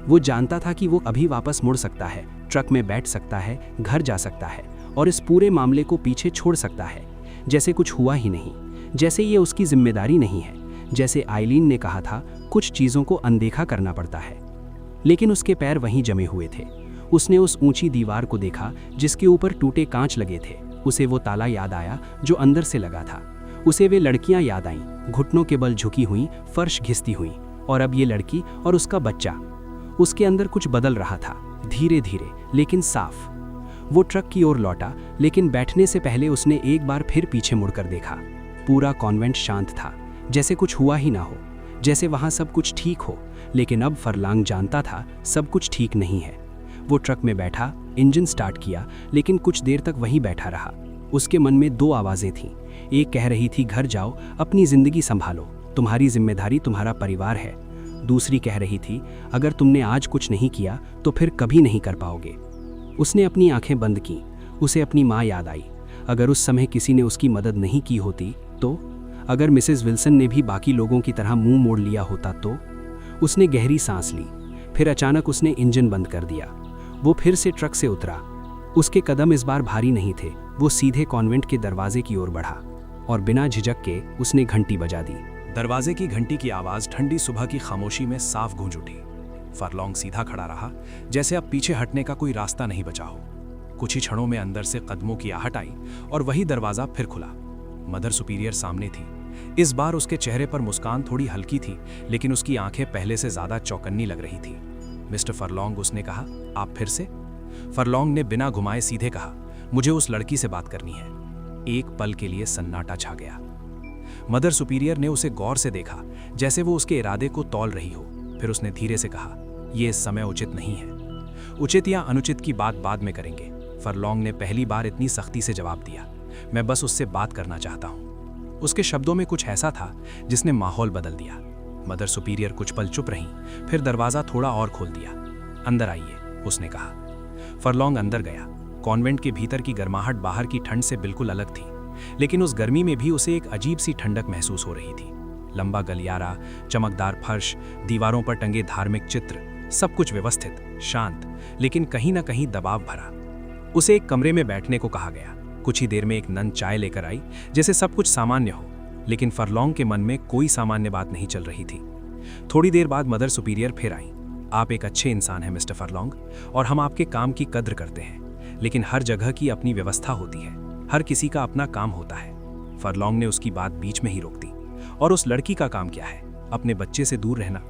वो जानता था कि वो अभी वापस मुड़ सकता है, ट्रक में बैठ सकता है, घर जा सकता है और इस पूरे मामले को पीछे छोड़ सकता है, जैसे कुछ हुआ ही नहीं, जैसे ये उसकी जिम्मेदारी नहीं है। जैसे आइलीन ने कहा था, कुछ चीज़ों को अनदेखा करना पड़ता है। लेकिन उसके पैर वहीं जमे हुए थे। उसने उस ऊंची दीवार को देखा जिसके ऊपर टूटे कांच लगे थे। उसे वो ताला याद आया जो अंदर से लगा था। उसे वे लड़कियां याद आईं, घुटनों के बल झुकी हुई, फर्श घिसती हुई। और अब ये लड़की और उसका बच्चा। उसके अंदर कुछ बदल रहा था, धीरे धीरे लेकिन साफ। वो ट्रक की ओर लौटा, लेकिन बैठने से पहले उसने एक बार फिर पीछे मुड़कर देखा। पूरा कॉन्वेंट शांत था, जैसे कुछ हुआ ही ना हो, जैसे वहाँ सब कुछ ठीक हो। लेकिन अब फरलांग जानता था सब कुछ ठीक नहीं है। वो ट्रक में बैठा, इंजन स्टार्ट किया, लेकिन कुछ देर तक वहीं बैठा रहा। उसके मन में दो आवाज़ें थीं। एक कह रही थी, घर जाओ, अपनी ज़िंदगी संभालो, तुम्हारी जिम्मेदारी तुम्हारा परिवार है। दूसरी कह रही थी, अगर तुमने आज कुछ नहीं किया तो फिर कभी नहीं कर पाओगे। उसने अपनी आंखें बंद की। उसे अपनी माँ याद आई। अगर उस समय किसी ने उसकी मदद नहीं की होती तो? अगर मिसेस विल्सन ने भी बाकी लोगों की तरह मुंह मोड़ लिया होता तो? उसने गहरी सांस ली। फिर अचानक उसने इंजन बंद कर दिया। वो फिर से ट्रक से उतरा। उसके कदम इस बार भारी नहीं थे। वो सीधे कॉन्वेंट के दरवाजे की ओर बढ़ा और बिना झिझक के उसने घंटी बजा दी। दरवाजे की घंटी की आवाज़ ठंडी सुबह की खामोशी में साफ गूंज उठी। फरलॉन्ग सीधा खड़ा रहा, जैसे अब पीछे हटने का कोई रास्ता नहीं बचा हो। कुछ ही क्षणों में अंदर से कदमों की आहट आई और वही दरवाज़ा फिर खुला। मदर सुपीरियर सामने थी। इस बार उसके चेहरे पर मुस्कान थोड़ी हल्की थी, लेकिन उसकी आंखें पहले से ज़्यादा चौकन्नी लग रही थी। मिस्टर फरलॉन्ग, उसने कहा, आप फिर से? फरलॉन्ग ने बिना घुमाए सीधे कहा, मुझे उस लड़की से बात करनी है। एक पल के लिए सन्नाटा छा गया। मदर सुपीरियर ने उसे गौर से देखा, जैसे वो उसके इरादे को तौल रही हो। फिर उसने धीरे से कहा, यह इस समय उचित नहीं है। उचित या अनुचित की बात बाद में करेंगे। फरलॉन्ग ने पहली बार इतनी सख्ती से जवाब दिया। मैं बस उससे बात करना चाहता हूँ। उसके शब्दों में कुछ ऐसा था जिसने माहौल बदल दिया। मदर सुपीरियर कुछ पल चुप रहीं, फिर दरवाज़ा थोड़ा और खोल दिया। अंदर आइए, उसने कहा। फरलॉन्ग अंदर गया। कॉन्वेंट के भीतर की गर्माहट बाहर की ठंड से बिल्कुल अलग थी, लेकिन उस गर्मी में भी उसे एक अजीब सी ठंडक महसूस हो रही थी। लंबा गलियारा, चमकदार फर्श, दीवारों पर टंगे धार्मिक चित्र, सब कुछ व्यवस्थित, शांत, लेकिन कहीं ना कहीं दबाव भरा। उसे एक कमरे में बैठने को कहा गया। कुछ ही देर में एक नन चाय लेकर आई, जैसे सब कुछ सामान्य हो, लेकिन फरलॉन्ग के मन में कोई सामान्य बात नहीं चल रही थी। थोड़ी देर बाद मदर सुपीरियर फिर आई। आप एक अच्छे इंसान हैं मिस्टर फरलॉन्ग, और हम आपके काम की कद्र करते हैं, लेकिन हर जगह की अपनी व्यवस्था होती है, हर किसी का अपना काम होता है। फरलॉन्ग ने उसकी बात बीच में ही रोक दी। और उस लड़की का काम क्या है? अपने बच्चे से दूर रहना।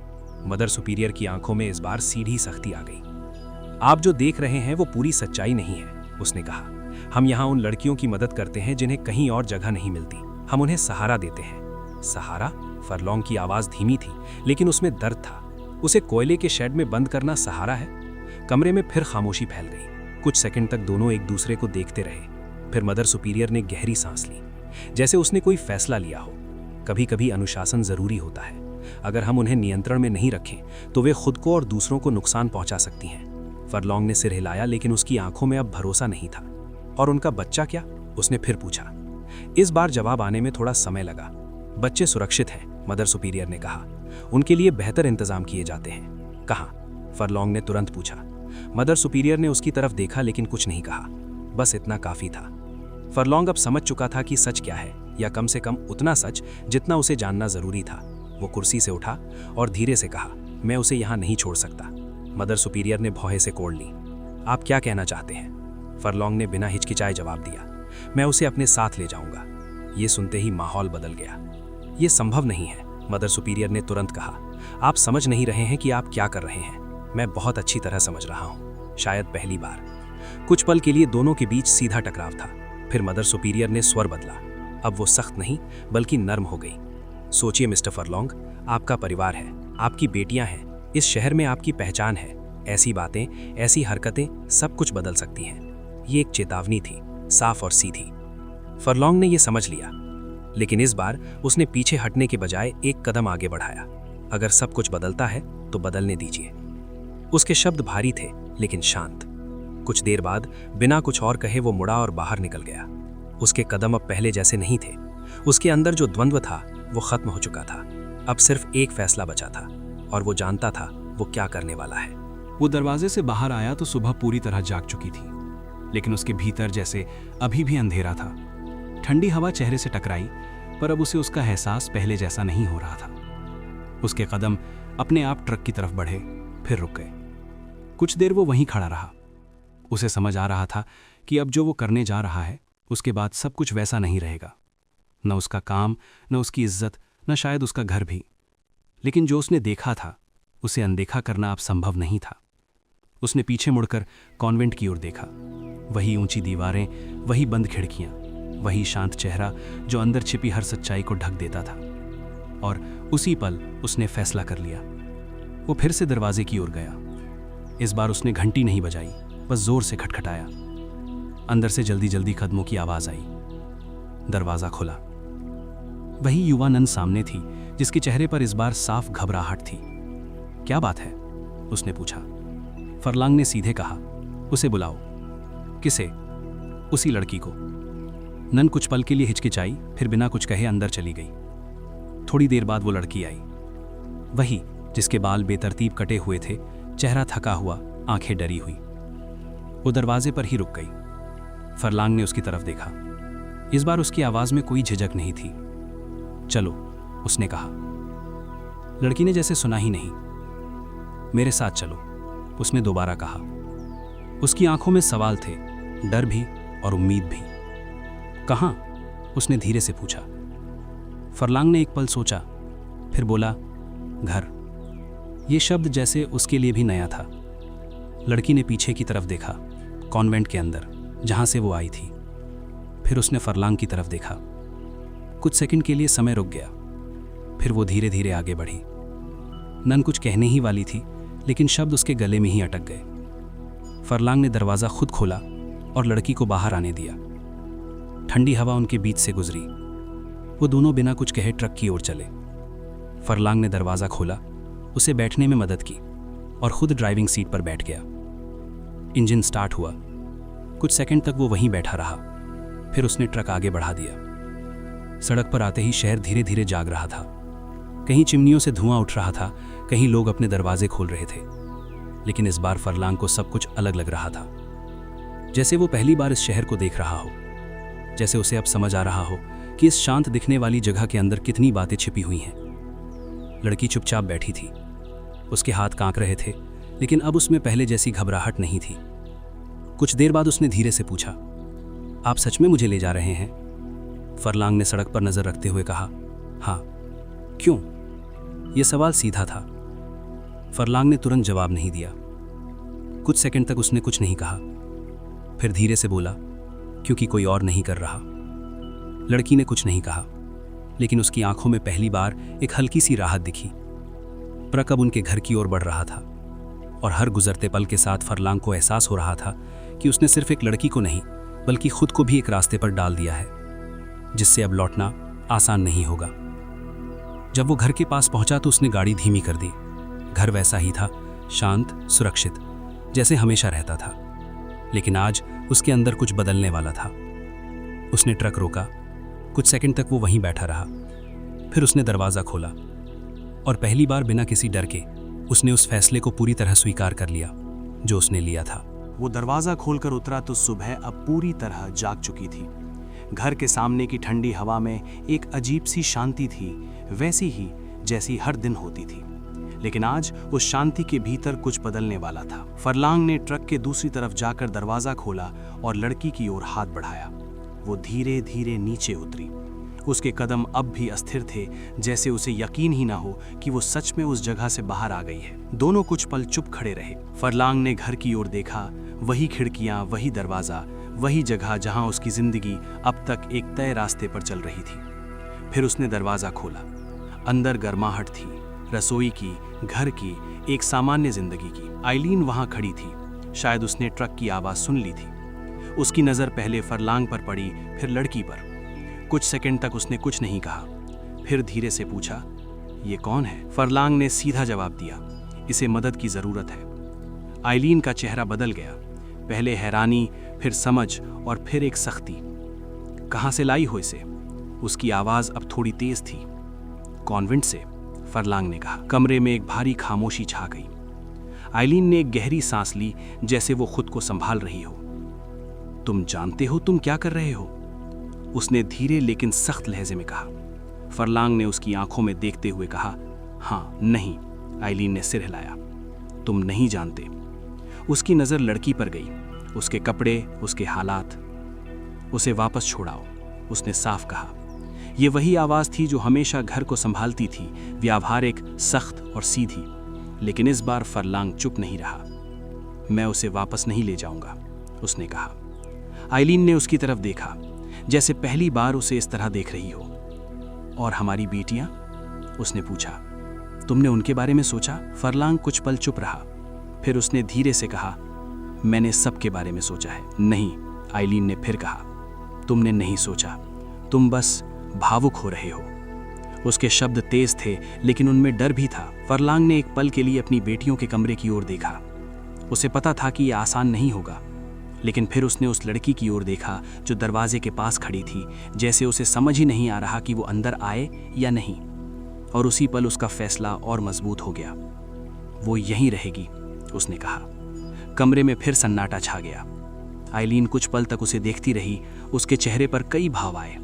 मदर सुपीरियर की आंखों में इस बार सीधी सख्ती आ गई। आप जो देख रहे हैं वो पूरी सच्चाई नहीं है, उसने कहा। हम यहाँ उन लड़कियों की मदद करते हैं जिन्हें कहीं और जगह नहीं मिलती। हम उन्हें सहारा देते हैं। सहारा? फरलॉन्ग की आवाज़ धीमी थी, लेकिन उसमें दर्द था। उसे कोयले के शेड में बंद करना सहारा है? कमरे में फिर खामोशी फैल गई। कुछ सेकंड तक दोनों एक दूसरे को देखते रहे। फिर मदर सुपीरियर ने गहरी सांस ली, जैसे उसने कोई फैसला लिया हो। कभी कभी अनुशासन जरूरी होता है। अगर हम उन्हें नियंत्रण में नहीं रखें तो वे खुद को और दूसरों को नुकसान पहुंचा सकती हैं। फरलॉन्ग ने सिर हिलाया, लेकिन उसकी आंखों में अब भरोसा नहीं था। और उनका बच्चा क्या? उसने फिर पूछा। इस बार जवाब आने में थोड़ा समय लगा। बच्चे सुरक्षित हैं, मदर सुपीरियर ने कहा। उनके लिए बेहतर इंतजाम किए जाते हैं। कहाँ? फरलॉन्ग ने तुरंत पूछा। मदर सुपीरियर ने उसकी तरफ देखा, लेकिन कुछ नहीं कहा। बस इतना काफी था। फरलॉन्ग अब समझ चुका था कि सच क्या है, या कम से कम उतना सच जितना उसे जानना जरूरी था। वो कुर्सी से उठा और धीरे से कहा, मैं उसे यहाँ नहीं छोड़ सकता। मदर सुपीरियर ने भौहे से कोड़ ली। आप क्या कहना चाहते हैं? फरलॉन्ग ने बिना हिचकिचाए जवाब दिया, मैं उसे अपने साथ ले जाऊंगा। ये सुनते ही माहौल बदल गया। ये संभव नहीं है, मदर सुपीरियर ने तुरंत कहा। आप समझ नहीं रहे हैं कि आप क्या कर रहे हैं। मैं बहुत अच्छी तरह समझ रहा हूँ, शायद पहली बार। कुछ पल के लिए दोनों के बीच सीधा टकराव था। फिर मदर सुपीरियर ने स्वर बदला। अब वो सख्त नहीं बल्कि नर्म हो गई। सोचिए मिस्टर फरलॉन्ग, आपका परिवार है, आपकी बेटियां हैं, इस शहर में आपकी पहचान है। ऐसी बातें, ऐसी हरकतें सब कुछ बदल सकती हैं। ये एक चेतावनी थी, साफ और सीधी। फरलॉन्ग ने ये समझ लिया, लेकिन इस बार उसने पीछे हटने के बजाय एक कदम आगे बढ़ाया। अगर सब कुछ बदलता है तो बदलने दीजिए। उसके शब्द भारी थे लेकिन शांत। कुछ देर बाद बिना कुछ और कहे वो मुड़ा और बाहर निकल गया। उसके कदम अब पहले जैसे नहीं थे। उसके अंदर जो द्वंद्व था वो खत्म हो चुका था। अब सिर्फ एक फैसला बचा था और वो जानता था वो क्या करने वाला है। वो दरवाजे से बाहर आया तो सुबह पूरी तरह जाग चुकी थी, लेकिन उसके भीतर जैसे अभी भी अंधेरा था। ठंडी हवा चेहरे से टकराई, पर अब उसे उसका एहसास पहले जैसा नहीं हो रहा था। उसके कदम अपने आप ट्रक की तरफ बढ़े, फिर रुक गए। कुछ देर वो वहीं खड़ा रहा। उसे समझ आ रहा था कि अब जो वो करने जा रहा है उसके बाद सब कुछ वैसा नहीं रहेगा। न उसका काम, न उसकी इज्जत, न शायद उसका घर भी। लेकिन जो उसने देखा था उसे अनदेखा करना अब संभव नहीं था। उसने पीछे मुड़कर कॉन्वेंट की ओर देखा। वही ऊंची दीवारें, वही बंद खिड़कियां, वही शांत चेहरा जो अंदर छिपी हर सच्चाई को ढक देता था। और उसी पल उसने फैसला कर लिया। वो फिर से दरवाजे की ओर गया। इस बार उसने घंटी नहीं बजाई, बस जोर से खटखटाया। अंदर से जल्दी जल्दी कदमों की आवाज आई। दरवाजा खुला। वही युवा नन सामने थी, जिसके चेहरे पर इस बार साफ घबराहट थी। क्या बात है? उसने पूछा। फरलांग ने सीधे कहा, उसे बुलाओ। किसे? उसी लड़की को। नन कुछ पल के लिए हिचकिचाई, फिर बिना कुछ कहे अंदर चली गई। थोड़ी देर बाद वो लड़की आई, वही जिसके बाल बेतरतीब कटे हुए थे, चेहरा थका हुआ, आंखें डरी हुई। वो दरवाजे पर ही रुक गई। फरलांग ने उसकी तरफ देखा। इस बार उसकी आवाज में कोई झिझक नहीं थी। चलो, उसने कहा। लड़की ने जैसे सुना ही नहीं। मेरे साथ चलो, उसने दोबारा कहा। उसकी आंखों में सवाल थे, डर भी और उम्मीद भी। कहाँ? उसने धीरे से पूछा। फरलांग ने एक पल सोचा, फिर बोला, घर। ये शब्द जैसे उसके लिए भी नया था। लड़की ने पीछे की तरफ देखा, कॉन्वेंट के अंदर, जहां से वो आई थी। फिर उसने फरलांग की तरफ देखा। कुछ सेकंड के लिए समय रुक गया। फिर वो धीरे धीरे आगे बढ़ी। नन कुछ कहने ही वाली थी, लेकिन शब्द उसके गले में ही अटक गए। फरलांग ने दरवाज़ा खुद खोला और लड़की को बाहर आने दिया। ठंडी हवा उनके बीच से गुजरी। वो दोनों बिना कुछ कहे ट्रक की ओर चले। फरलांग ने दरवाज़ा खोला, उसे बैठने में मदद की और खुद ड्राइविंग सीट पर बैठ गया। इंजन स्टार्ट हुआ। कुछ सेकंड तक वो वहीं बैठा रहा। फिर उसने ट्रक आगे बढ़ा दिया। सड़क पर आते ही शहर धीरे धीरे जाग रहा था। कहीं चिमनियों से धुआं उठ रहा था, कहीं लोग अपने दरवाजे खोल रहे थे। लेकिन इस बार फरलांग को सब कुछ अलग लग रहा था। जैसे वो पहली बार इस शहर को देख रहा हो, जैसे उसे अब समझ आ रहा हो कि इस शांत दिखने वाली जगह के अंदर कितनी बातें छिपी हुई हैं। लड़की चुपचाप बैठी थी। उसके हाथ कांप रहे थे, लेकिन अब उसमें पहले जैसी घबराहट नहीं थी। कुछ देर बाद उसने धीरे से पूछा, आप सच में मुझे ले जा रहे हैं? फरलांग ने सड़क पर नजर रखते हुए कहा, हाँ। क्यों? यह सवाल सीधा था। फरलांग ने तुरंत जवाब नहीं दिया। कुछ सेकंड तक उसने कुछ नहीं कहा। फिर धीरे से बोला, क्योंकि कोई और नहीं कर रहा। लड़की ने कुछ नहीं कहा, लेकिन उसकी आंखों में पहली बार एक हल्की सी राहत दिखी। ट्रक अब उनके घर की ओर बढ़ रहा था और हर गुजरते पल के साथ फरलांग को एहसास हो रहा था कि उसने सिर्फ एक लड़की को नहीं, बल्कि खुद को भी एक रास्ते पर डाल दिया है, जिससे अब लौटना आसान नहीं होगा। जब वो घर के पास पहुंचा तो उसने गाड़ी धीमी कर दी। घर वैसा ही था, शांत, सुरक्षित, जैसे हमेशा रहता था। लेकिन आज उसके अंदर कुछ बदलने वाला था। उसने ट्रक रोका। कुछ सेकंड तक वो वहीं बैठा रहा। फिर उसने दरवाज़ा खोला और पहली बार बिना किसी डर के उसने उस फैसले को पूरी तरह स्वीकार कर लिया जो उसने लिया था। वो दरवाज़ा खोलकर उतरा तो सुबह अब पूरी तरह जाग चुकी थी। घर के सामने की ठंडी हवा में एक अजीब सी शांति थी, वैसी ही जैसी हर दिन होती थी। लेकिन आज उस शांति के भीतर कुछ बदलने वाला था। फरलांग ने ट्रक के दूसरी तरफ जाकर दरवाज़ा खोला और लड़की की ओर हाथ बढ़ाया। वो धीरे धीरे नीचे उतरी। उसके कदम अब भी अस्थिर थे, जैसे उसे यकीन ही ना हो कि वो सच में उस जगह से बाहर आ गई है। दोनों कुछ पल चुप खड़े रहे। फरलांग ने घर की ओर देखा। वही खिड़कियां, वही दरवाज़ा, वही जगह जहां उसकी जिंदगी अब तक एक तय रास्ते पर चल रही थी। फिर उसने दरवाज़ा खोला। अंदर गर्माहट थी, रसोई की, घर की, एक सामान्य जिंदगी की। आइलीन वहां खड़ी थी। शायद उसने ट्रक की आवाज सुन ली थी। उसकी नजर पहले फरलांग पर पड़ी, फिर लड़की पर। कुछ सेकंड तक उसने कुछ नहीं कहा, फिर धीरे से पूछा, ये कौन है? फरलांग ने सीधा जवाब दिया, इसे मदद की जरूरत है। आइलीन का चेहरा बदल गया, पहले हैरानी, फिर समझ और फिर एक सख्ती। कहां से लाई हो इसे? उसकी आवाज अब थोड़ी तेज थी। कॉन्वेंट से, फरलांग ने कहा। कमरे में एक भारी खामोशी छा गई। आइलीन ने एक गहरी सांस ली, जैसे वो खुद को संभाल रही हो। तुम जानते हो तुम क्या कर रहे हो? उसने धीरे लेकिन सख्त लहजे में कहा। फरलांग ने उसकी आंखों में देखते हुए कहा, हाँ, नहीं। आइलीन ने सिर हिलाया। तुम नहीं जानते। उसकी नजर लड़की पर गई, उसके कपड़े, उसके हालात। उसे वापस छोड़ाओ, उसने साफ कहा। ये वही आवाज थी जो हमेशा घर को संभालती थी, व्यावहारिक, सख्त और सीधी। लेकिन इस बार फरलांग चुप नहीं रहा। मैं उसे वापस नहीं ले जाऊंगा, उसने कहा। आइलीन ने उसकी तरफ देखा, जैसे पहली बार उसे इस तरह देख रही हो। और हमारी बेटियां? उसने पूछा। तुमने उनके बारे में सोचा? फरलांग कुछ पल चुप रहा, फिर उसने धीरे से कहा, मैंने सबके बारे में सोचा है। नहीं, आइलीन ने फिर कहा, तुमने नहीं सोचा, तुम बस भावुक हो रहे हो। उसके शब्द तेज थे, लेकिन उनमें डर भी था। फरलांग ने एक पल के लिए अपनी बेटियों के कमरे की ओर देखा। उसे पता था कि यह आसान नहीं होगा, लेकिन फिर उसने उस लड़की की ओर देखा जो दरवाजे के पास खड़ी थी, जैसे उसे समझ ही नहीं आ रहा कि वो अंदर आए या नहीं। और उसी पल उसका फैसला और मजबूत हो गया। वो यहीं रहेगी, उसने कहा। कमरे में फिर सन्नाटा छा गया। आइलीन कुछ पल तक उसे देखती रही। उसके चेहरे पर कई भाव आए,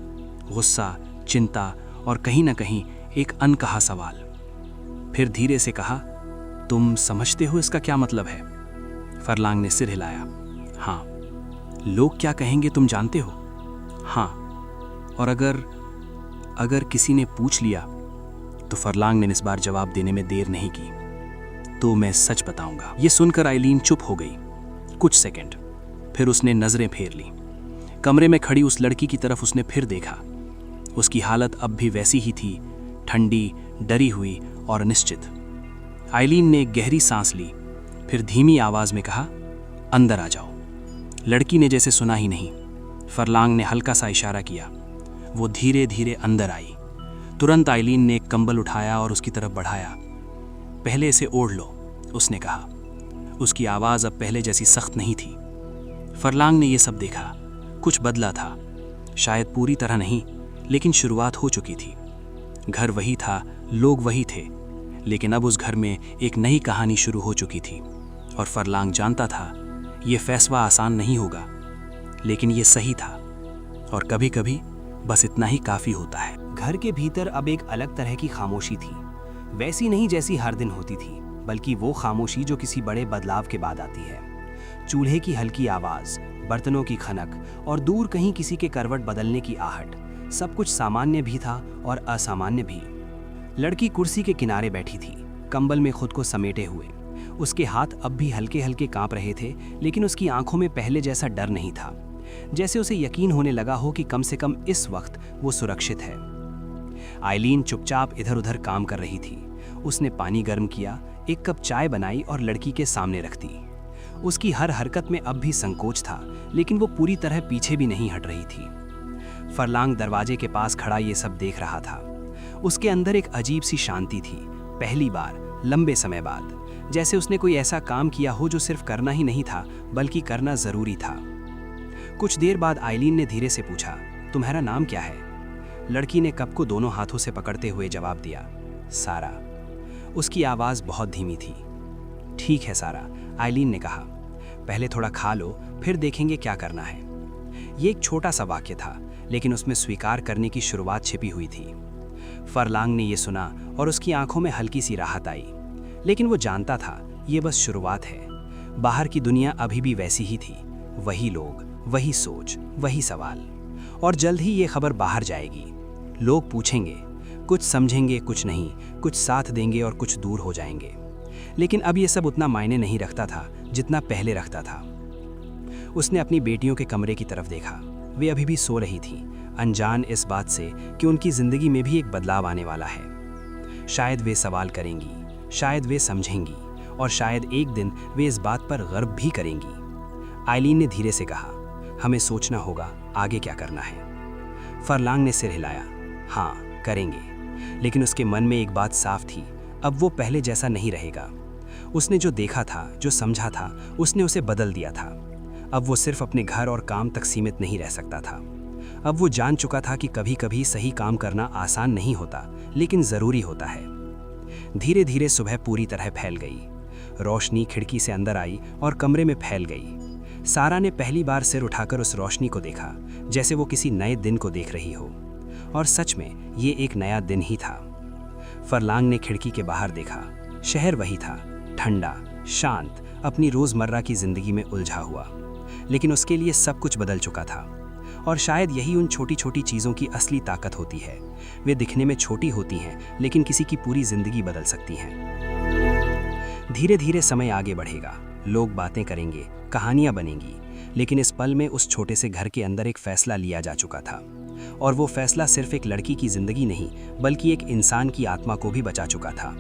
गुस्सा, चिंता और कहीं ना कहीं एक अनकहा सवाल। फिर धीरे से कहा, तुम समझते हो इसका क्या मतलब है? फरलांग ने सिर हिलाया। हाँ। लोग क्या कहेंगे तुम जानते हो? हाँ। और अगर किसी ने पूछ लिया? तो फरलांग ने इस बार जवाब देने में देर नहीं की। तो मैं सच बताऊंगा। ये सुनकर आइलीन चुप हो गई कुछ सेकंड, फिर उसने नजरें फेर ली। कमरे में खड़ी उस लड़की की तरफ उसने फिर देखा। उसकी हालत अब भी वैसी ही थी, ठंडी, डरी हुई और अनिश्चित। आइलीन ने एक गहरी सांस ली, फिर धीमी आवाज में कहा, अंदर आ जाओ। लड़की ने जैसे सुना ही नहीं। फरलांग ने हल्का सा इशारा किया। वो धीरे धीरे अंदर आई। तुरंत आइलीन ने एक कंबल उठाया और उसकी तरफ बढ़ाया। पहले इसे ओढ़ लो, उसने कहा। उसकी आवाज अब पहले जैसी सख्त नहीं थी। फरलांग ने यह सब देखा। कुछ बदला था, शायद पूरी तरह नहीं, लेकिन शुरुआत हो चुकी थी। घर वही था, लोग वही थे, लेकिन अब उस घर में एक नई कहानी शुरू हो चुकी थी। और फरलांग जानता था यह फैसला आसान नहीं होगा, लेकिन यह सही था। और कभी कभी बस इतना ही काफी होता है। घर के भीतर अब एक अलग तरह की खामोशी थी, वैसी नहीं जैसी हर दिन होती थी, बल्कि वो खामोशी जो किसी बड़े बदलाव के बाद आती है। चूल्हे की हल्की आवाज, बर्तनों की खनक और दूर कहीं किसी के करवट बदलने की आहट, सब कुछ सामान्य भी था और असामान्य भी। लड़की कुर्सी के किनारे बैठी थी, कंबल में खुद को समेटे हुए। उसके हाथ अब भी हल्के हल्के कांप रहे थे, लेकिन उसकी आंखों में पहले जैसा डर नहीं था। जैसे उसे यकीन होने लगा हो कि कम से कम इस वक्त वो सुरक्षित है। आइलीन चुपचाप इधर उधर काम कर रही थी। उसने पानी गर्म किया, एक कप चाय बनाई और लड़की के सामने रख दी। उसकी हर हरकत में अब भी संकोच था, लेकिन वो पूरी तरह पीछे भी नहीं हट रही थी। फरलांग दरवाजे के पास खड़ा ये सब देख रहा था। उसके अंदर एक अजीब सी शांति थी, पहली बार लंबे समय बाद, जैसे उसने कोई ऐसा काम किया हो जो सिर्फ करना ही नहीं था, बल्कि करना जरूरी था। कुछ देर बाद आइलीन ने धीरे से पूछा, तुम्हारा नाम क्या है? लड़की ने कप को दोनों हाथों से पकड़ते हुए जवाब दिया, सारा। उसकी आवाज बहुत धीमी थी। ठीक है सारा, आइलीन ने कहा। पहले थोड़ा खा लो, फिर देखेंगे क्या करना है। ये एक छोटा सा वाक्य था, लेकिन उसमें स्वीकार करने की शुरुआत छिपी हुई थी। फरलांग ने यह सुना और उसकी आंखों में हल्की सी राहत आई, लेकिन वो जानता था ये बस शुरुआत है। बाहर की दुनिया अभी भी वैसी ही थी, वही लोग, वही सोच, वही सवाल। और जल्द ही ये खबर बाहर जाएगी। लोग पूछेंगे, कुछ समझेंगे, कुछ नहीं, कुछ साथ देंगे और कुछ दूर हो जाएंगे। लेकिन अब ये सब उतना मायने नहीं रखता था जितना पहले रखता था। उसने अपनी बेटियों के कमरे की तरफ देखा। वे अभी भी सो रही थीं, अनजान इस बात से कि उनकी जिंदगी में भी एक बदलाव आने वाला है। शायद वे सवाल करेंगी, शायद वे समझेंगी और शायद एक दिन वे इस बात पर गर्व भी करेंगी। आइलीन ने धीरे से कहा, हमें सोचना होगा आगे क्या करना है। फरलांग ने सिर हिलाया, हाँ करेंगे। लेकिन उसके मन में एक बात साफ थी, अब वो पहले जैसा नहीं रहेगा। उसने जो देखा था, जो समझा था, उसने उसे बदल दिया था। अब वो सिर्फ अपने घर और काम तक सीमित नहीं रह सकता था। अब वो जान चुका था कि कभी कभी सही काम करना आसान नहीं होता, लेकिन ज़रूरी होता है। धीरे धीरे सुबह पूरी तरह फैल गई। रोशनी खिड़की से अंदर आई और कमरे में फैल गई। सारा ने पहली बार सिर उठाकर उस रोशनी को देखा, जैसे वो किसी नए दिन को देख रही हो। और सच में ये एक नया दिन ही था। फरलांग ने खिड़की के बाहर देखा। शहर वही था, ठंडा, शांत, अपनी रोज़मर्रा की ज़िंदगी में उलझा हुआ। लेकिन उसके लिए सब कुछ बदल चुका था। और शायद यही उन छोटी छोटी चीज़ों की असली ताकत होती है। वे दिखने में छोटी होती हैं, लेकिन किसी की पूरी ज़िंदगी बदल सकती हैं। धीरे धीरे समय आगे बढ़ेगा, लोग बातें करेंगे, कहानियाँ बनेंगी। लेकिन इस पल में उस छोटे से घर के अंदर एक फ़ैसला लिया जा चुका था। और वो फैसला सिर्फ एक लड़की की ज़िंदगी नहीं, बल्कि एक इंसान की आत्मा को भी बचा चुका था।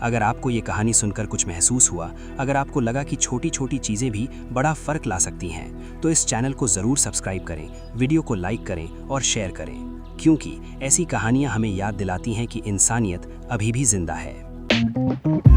अगर आपको ये कहानी सुनकर कुछ महसूस हुआ, अगर आपको लगा कि छोटी छोटी चीज़ें भी बड़ा फ़र्क ला सकती हैं, तो इस चैनल को ज़रूर सब्सक्राइब करें, वीडियो को लाइक करें और शेयर करें, क्योंकि ऐसी कहानियाँ हमें याद दिलाती हैं कि इंसानियत अभी भी जिंदा है।